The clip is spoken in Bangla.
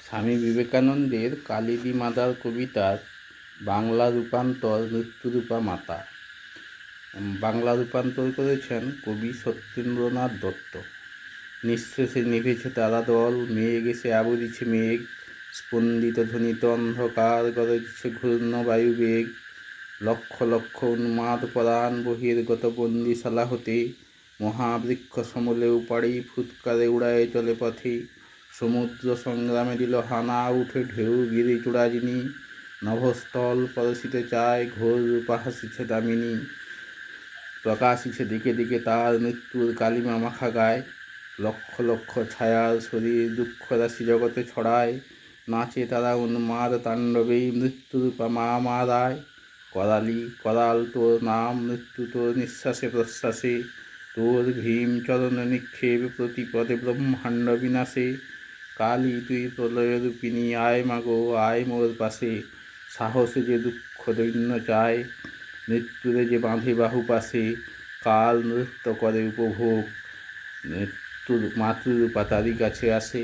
স্বামী বিবেকানন্দের কালিদী মাদার কবিতার বাংলা রূপান্তর মৃত্যুরূপা মাতা। বাংলা রূপান্তর করেছেন কবি সত্যেন্দ্রনাথ দত্ত। নিঃশেষে নিভেছে তারা দল, মেঘ এসে আবরিছে মেঘ, স্পন্দিত ধ্বনিত অন্ধকার, গরজছে ঘূর্ণ বায়ুবেগ। লক্ষ লক্ষ উন্মাদ পরাণ বহির্গত বন্দিশালা হতে, মহাবৃক্ষ সমলেও পাড়ি ফুৎকারে উড়ায়ে চলে পথে। সমুদ্র সংগ্রামে দিল হানা, উঠে ঢেউ গিরি চূড়াজিনী, নভস্থল পরশিতে চায়, ঘোর রূপা হাসিছে দামিনী। প্রকাশিছে দিকে দিকে তার, মৃত্যুর কালিমা মাখা গায়। লক্ষ লক্ষ ছায়ার শরীর দুঃখ রাশি জগতে ছড়ায়, নাচে তারা উন্মাদ তাণ্ডবে, মৃত্যুরূপা মা মা রায়। করালি করাল তোর নাম, মৃত্যু তোর নিঃশ্বাসে প্রশ্বাসে, তোর ভীম চরণ নিক্ষেপ প্রতি পদে ব্রহ্মাণ্ড বিনাশে। কালী তুই প্রলয় রূপিণী, আয় মাগো আয় মোর পাশে, সাহসে যে দুঃখ দৈন্য চায়, মৃত্যুরে যে বাঁধে বাহু পাশে। কাল নৃত্য করে উপভোগ, মৃত্যুর মাতৃরূপা তারই কাছে আসে।